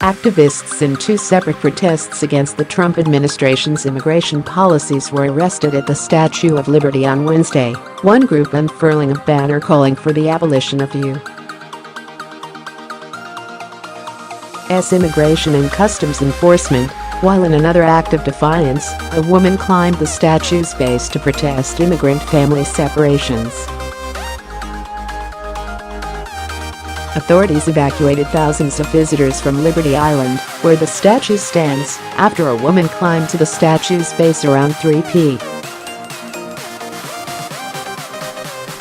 Activists in two separate protests against the Trump administration's immigration policies were arrested at the Statue of Liberty on Wednesday, one group unfurling a banner calling for the abolition of U.S. Immigration and Customs Enforcement, while in another act of defiance, a woman climbed the statue's base to protest immigrant family separations. Authorities evacuated thousands of visitors from Liberty Island, where the statue stands, after a woman climbed to the statue's base around 3 p.m.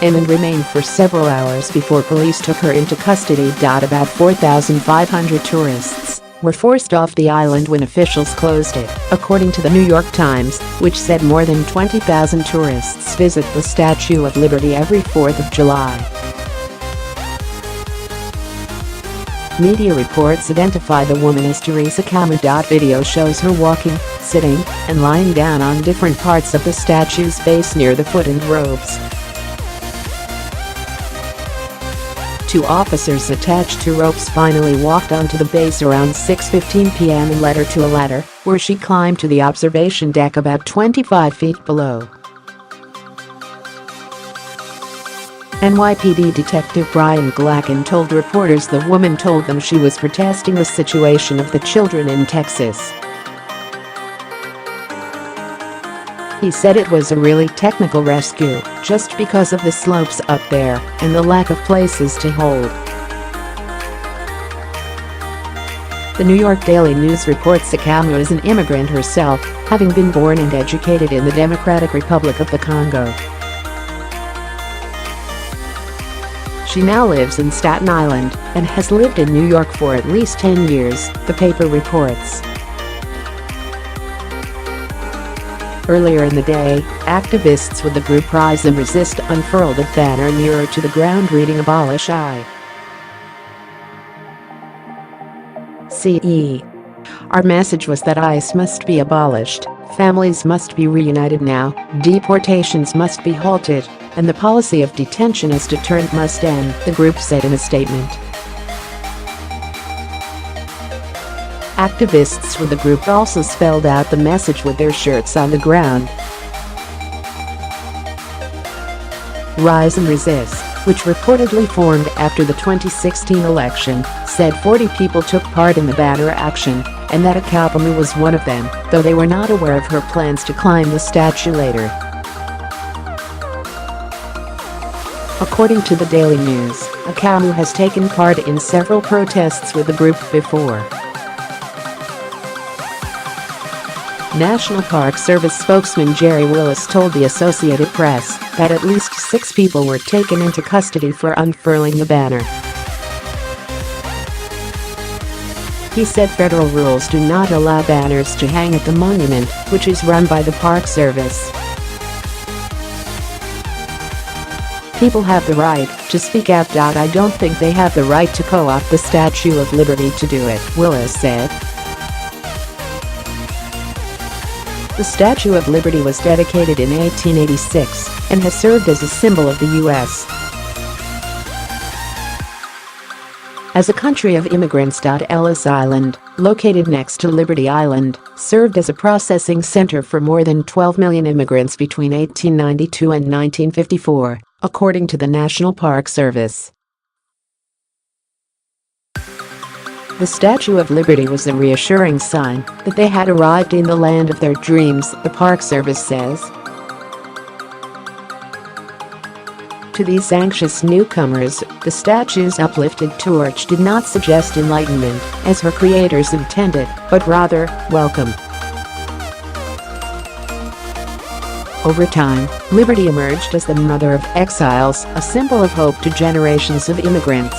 and remained for several hours before police took her into custody. About 4,500 tourists were forced off the island when officials closed it, according to the New York Times, which said more than 20,000 tourists visit the Statue of Liberty every 4th of July. Media reports identify the woman as Therese Okoumou.Video shows her walking, sitting, and lying down on different parts of the statue's base near the foot and robes. Two officers attached to ropes finally walked onto the base around 6:15 p.m. and led her to a ladder, where she climbed to the observation deck about 25 feet below. NYPD Detective Brian Glacken told reporters the woman told them she was protesting the situation of the children in Texas. He said it was a really technical rescue, just because of the slopes up there and the lack of places to hold. The New York Daily News reports Okoumou is an immigrant herself, having been born and educated in the Democratic Republic of the Congo. She now lives in Staten Island and has lived in New York for at least 10 years, the paper reports. Earlier in the day, activists with the group Rise and Resist unfurled a banner nearer to the ground reading "Abolish I." Our message was that ICE must be abolished, families must be reunited now, deportations must be halted, and the policy of detention as deterrent must end, the group said in a statement. Activists with the group also spelled out the message with their shirts on the ground. Rise and Resist, which reportedly formed after the 2016 election, said 40 people took part in the banner action, and that Okoumou was one of them, though they were not aware of her plans to climb the statue later. According to the Daily News, Okoumou has taken part in several protests with the group before. National Park Service spokesman Jerry Willis told the Associated Press that at least 6 people were taken into custody for unfurling the banner. He said federal rules do not allow banners to hang at the monument, which is run by the Park Service. People have the right to speak out. I don't think they have the right to co-opt the Statue of Liberty to do it, Willis said. The Statue of Liberty was dedicated in 1886 and has served as a symbol of the U.S. as a country of immigrants.Ellis Island, located next to Liberty Island, served as a processing center for more than 12 million immigrants between 1892 and 1954, according to the National Park Service. The Statue of Liberty was a reassuring sign that they had arrived in the land of their dreams, the Park Service says. To these anxious newcomers, the statue's uplifted torch did not suggest enlightenment, as her creators intended, but rather, welcome. Over time, Liberty emerged as the mother of exiles, a symbol of hope to generations of immigrants.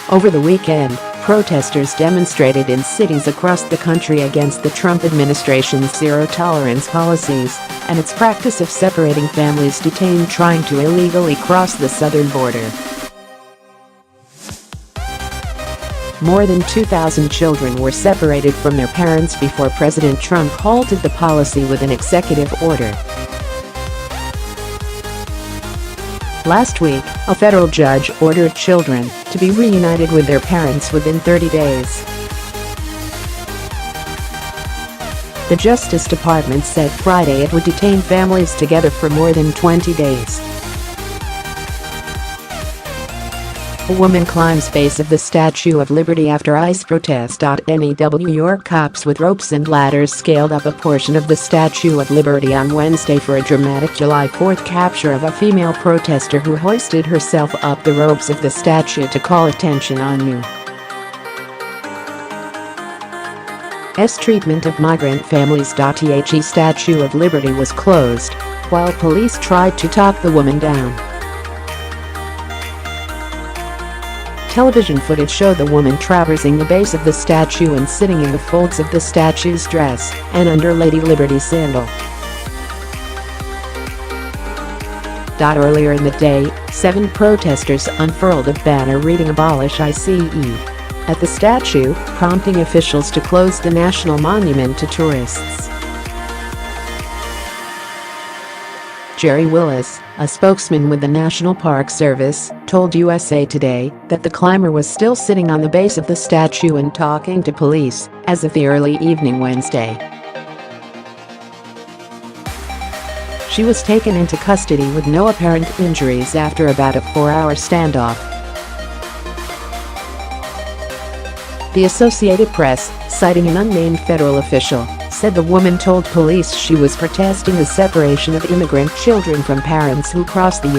Over the weekend, protesters demonstrated in cities across the country against the Trump administration's zero-tolerance policies and its practice of separating families detained trying to illegally cross the southern border. More than 2,000 children were separated from their parents before President Trump halted the policy with an executive order. Last week, a federal judge ordered children to be reunited with their parents within 30 days. The Justice Department said Friday it would detain families together for more than 20 days. A woman climbs base of the Statue of Liberty after ICE protest. New York cops with ropes and ladders scaled up a portion of the Statue of Liberty on Wednesday for a dramatic July 4th capture of a female protester who hoisted herself up the ropes of the statue to call attention on U.S. treatment of migrant families. The Statue of Liberty was closed while police tried to talk the woman down. Television footage showed the woman traversing the base of the statue and sitting in the folds of the statue's dress and under Lady Liberty's sandal. Earlier in the day, 7 protesters unfurled a banner reading Abolish I at the statue, prompting officials to close the national monument to tourists. Jerry Willis, a spokesman with the National Park Service, told USA Today that the climber was still sitting on the base of the statue and talking to police as of the early evening Wednesday. She was taken into custody with no apparent injuries after about a 4-hour standoff. The Associated Press, citing an unnamed federal official, said the woman told police she was protesting the separation of immigrant children from parents who crossed the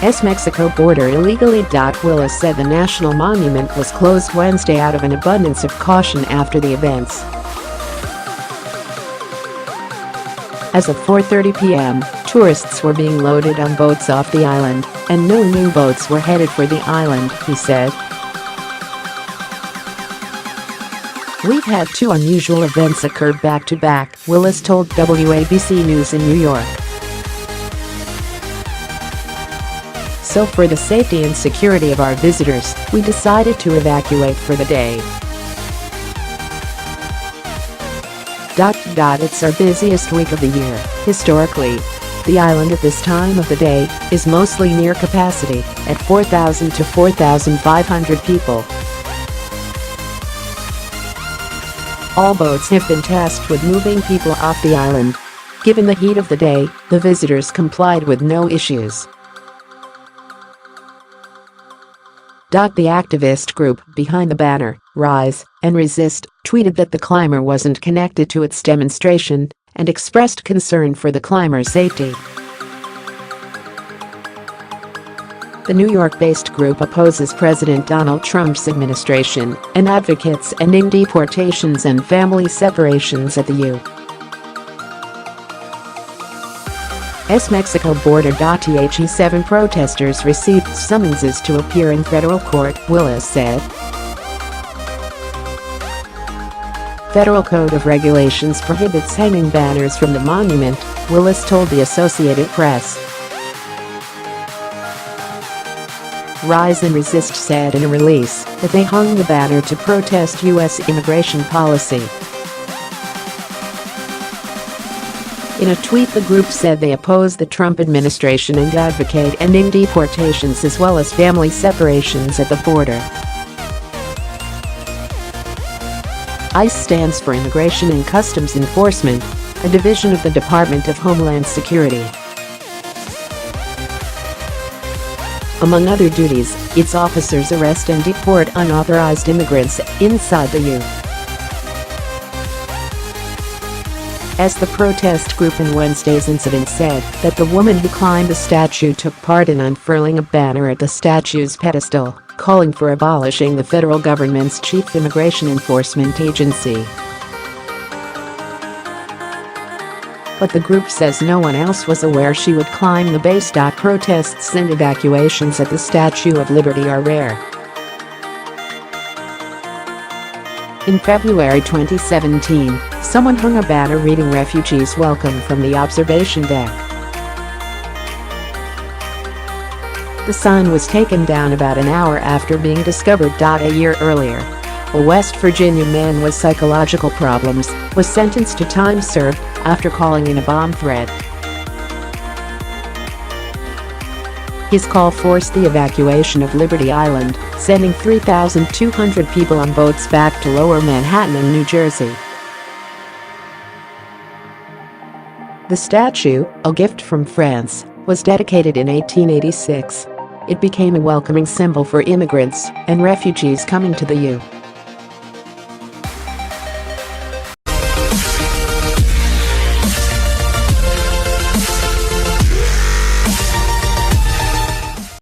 U.S.-Mexico border illegally. Willis said the national monument was closed Wednesday out of an abundance of caution after the events. As of 4:30 p.m., tourists were being loaded on boats off the island, and no new boats were headed for the island, he said. "We've had 2 unusual events occur back-to-back," Willis told WABC News in New York. "So for the safety and security of our visitors, we decided to evacuate for the day. It's our busiest week of the year. Historically, the island at this time of the day is mostly near capacity, at 4,000 to 4,500 people. All boats have been tasked with moving people off the island. Given the heat of the day, the visitors complied with no issues." The activist group behind the banner, Rise and Resist, tweeted that the climber wasn't connected to its demonstration and expressed concern for the climber's safety. The New York-based group opposes President Donald Trump's administration and advocates ending deportations and family separations at the U.S.-Mexico border. 7 protesters received summonses to appear in federal court, Willis said. Federal Code of Regulations prohibits hanging banners from the monument, Willis told the Associated Press. Rise and Resist said in a release that they hung the banner to protest U.S. immigration policy. In a tweet, the group said they oppose the Trump administration and advocate ending deportations as well as family separations at the border. ICE stands for Immigration and Customs Enforcement, a division of the Department of Homeland Security. Among other duties, its officers arrest and deport unauthorized immigrants inside the U.S. The protest group in Wednesday's incident said that the woman who climbed the statue took part in unfurling a banner at the statue's pedestal, calling for abolishing the federal government's chief immigration enforcement agency. But the group says no one else was aware she would climb the base. Protests and evacuations at the Statue of Liberty are rare. In February 2017, someone hung a banner reading "Refugees Welcome" from the observation deck. The sign was taken down about an hour after being discovered. A year earlier, a West Virginia man with psychological problems was sentenced to time served after calling in a bomb threat. His call forced the evacuation of Liberty Island, sending 3,200 people on boats back to Lower Manhattan and New Jersey. The statue, a gift from France, was dedicated in 1886. It became a welcoming symbol for immigrants and refugees coming to the U.S.